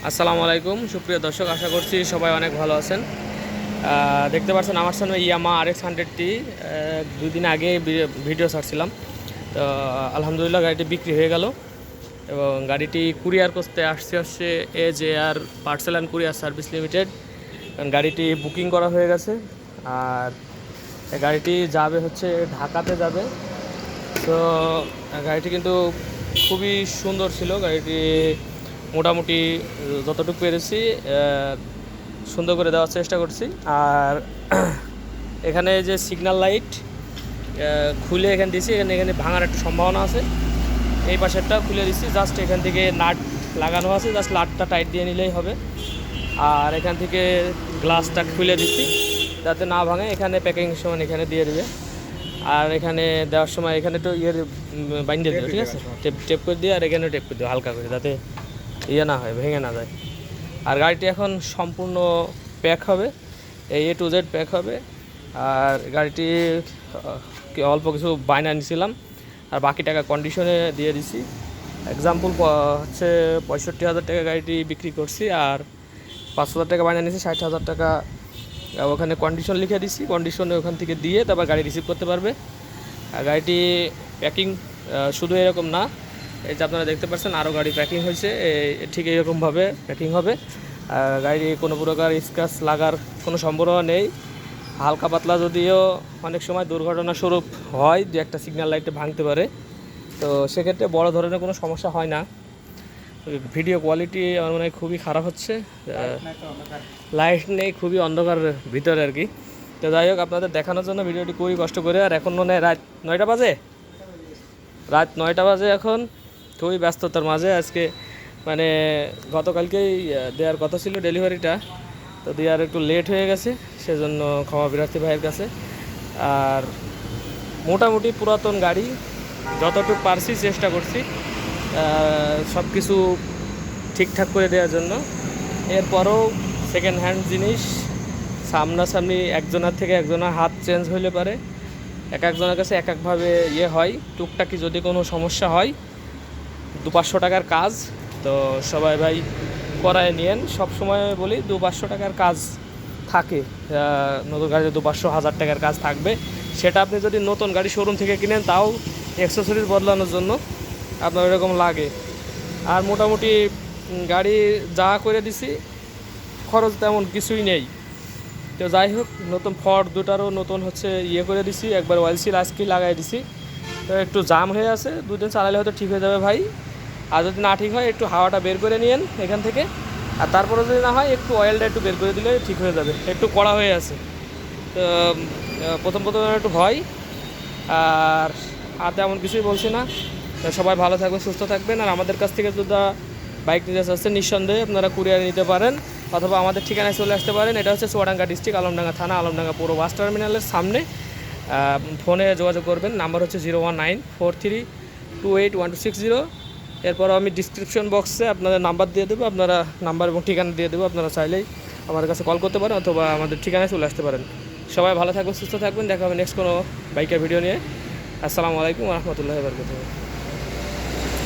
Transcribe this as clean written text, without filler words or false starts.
আসসালামু আলাইকুম সুপ্রিয় দর্শক, আশা করছি সবাই অনেক ভালো আছেন। দেখতে পাচ্ছেন আমার সামনে ইয়ামা RX-100টি 2 দিন আগে ভিডিও ছাড়ছিলাম। তো আলহামদুলিল্লাহ গাড়িটি বিক্রি হয়ে গেল এবং গাড়িটি কুরিয়ার করতে আসছে AJR parcel and courier service limited. গাড়িটি বুকিং করা হয়ে গেছে আর গাড়িটি যাবে হচ্ছে ঢাকাতে যাবে। তো গাড়িটি কিন্তু খুবই সুন্দর ছিল। গাড়িটি মোটামুটি যতটুকু পেরেছি সুন্দর করে দেওয়ার চেষ্টা করছি। আর এখানে যে সিগন্যাল লাইট খুলে এখানে দিছি, এখানে ভাঙার একটা সম্ভাবনা আছে। এই পাশেরটা খুলে দিচ্ছি, জাস্ট এখান থেকে নাট লাগানো আছে, জাস্ট নাটটা টাইট দিয়ে নিলেই হবে। আর এখান থেকে গ্লাসটা খুলে দিচ্ছি যাতে না ভাঙে। এখানে প্যাকিং সময় এখানে দিয়ে দেবে। আর এখানে দেওয়ার সময় এখানে তো বাইন্ডে দেবে, ঠিক আছে, টেপ করে দিয়ে, আর এখানে টেপ করে দেবে হালকা করে, যাতে না হয়, ভেঙে না যায়। আর গাড়িটি এখন সম্পূর্ণ প্যাক হবে, A to Z প্যাক হবে। আর গাড়িটি অল্প কিছু বায়না নিয়েছিলাম আর বাকি টাকা কন্ডিশনে দিয়ে দিছি। এক্সাম্পল হচ্ছে 65,000 টাকা গাড়িটি বিক্রি করছি, আর 5,000 টাকা বায়না নিয়েছি, 60,000 টাকা ওখানে কন্ডিশন লিখে দিছি। কন্ডিশনে ওখান থেকে দিয়ে তারপর গাড়ি রিসিভ করতে পারবে। আর গাড়িটি প্যাকিং শুধু এরকম না, এই যে আপনারা দেখতে পাচ্ছেন আরও গাড়ি প্যাকিং হয়েছে, ঠিক এরকমভাবে প্যাকিং হবে। গাড়ি কোনো প্রকার স্ক্র্যাচ লাগার কোনো সম্ভাবনা নেই। হালকা পাতলা যদিও অনেক সময় দুর্ঘটনাস্বরূপ হয়, যে একটা সিগন্যাল লাইটে ভাঙতে পারে, তো সেক্ষেত্রে বড় ধরনের কোনো সমস্যা হয় না। ভিডিও কোয়ালিটি আমার মনে হয় খুবই খারাপ হচ্ছে, লাইট নেই, খুবই অন্ধকার ভিতরে আর কি। তো যাই হোক, আপনাদের দেখানোর জন্য ভিডিওটি খুবই কষ্ট করে। আর এখন মনে হয় রাত 9টা বাজে এখন। খুবই ব্যস্ততার মাঝে আজকে, মানে গতকালকেই দেওয়ার কথা ছিল ডেলিভারিটা, তো দেওয়ার একটু লেট হয়ে গেছে, সেজন্য ক্ষমা প্রার্থী ভাইয়ের কাছে। আর মোটামুটি পুরাতন গাড়ি যতটুকু পারছি চেষ্টা করছি সব কিছু ঠিকঠাক করে দেওয়ার জন্য। এরপরও সেকেন্ড হ্যান্ড জিনিস সামনাসামনি একজনের থেকে একজনের হাত চেঞ্জ হইলে পারে, একজনের কাছে একভাবে হয়। টুকটাকি যদি কোনো সমস্যা হয় 200-500 টাকার কাজ, তো সবাই ভাই করায় নিয়েন। সবসময় বলি 200-500 টাকার কাজ থাকে, নতুন গাড়িতে 200-1000 টাকার কাজ থাকবে। সেটা আপনি যদি নতুন গাড়ি শোরুম থেকে কিনেন, তাও অ্যাক্সেসরিজ বদলানোর জন্য আপনার এরকম লাগে। আর মোটামুটি গাড়ি যা করে দিছি, খরচ তেমন কিছুই নেই। তো যাই হোক, নতুন ফর্ড দুটারও নতুন হচ্ছে করে দিছি, একবার অয়েল সিল আজকেই লাগাই দিছি। তো একটু জাম হয়ে আছে, 2 দিন চালালে হয়তো ঠিক হয়ে যাবে ভাই। আর যদি না ঠিক হয় একটু হাওয়াটা বের করে নিয়েন এখান থেকে, আর তারপরে যদি না হয় একটু অয়েলটা একটু বের করে দিলে ঠিক হয়ে যাবে। একটু কড়া হয়ে আছে, তো প্রথম একটু ভয়। আর তেমন কিছুই বলছি না। সবাই ভালো থাকবেন, সুস্থ থাকবেন। আর আমাদের কাছ থেকে যদি বাইক নিতে চাচ্ছেন, নিঃসন্দেহে আপনারা কুরিয়ারে নিতে পারেন, অথবা আমাদের ঠিকানায় চলে আসতে পারেন। এটা হচ্ছে চুয়াডাঙ্গা ডিস্ট্রিক্ট, আলমডাঙ্গা থানা, আলমডাঙ্গা পুরো বাস টার্মিনালের সামনে। ফোনে যোগাযোগ করবেন, নাম্বার হচ্ছে 01943281260। এরপরও আমি ডিসক্রিপশন বক্সে আপনাদের নাম্বার দিয়ে দেবো, আপনারা নাম্বার এবং ঠিকানা দিয়ে দেবো। আপনারা চাইলেই আমার কাছে কল করতে পারেন অথবা আমাদের ঠিকানায় চলে আসতে পারেন। সবাই ভালো থাকবেন, সুস্থ থাকবেন। দেখা হবে নেক্সট কোনো বাইকের ভিডিও নিয়ে। আসসালামু আলাইকুম ওয়া রাহমাতুল্লাহি ওয়া বারাকাতুহু।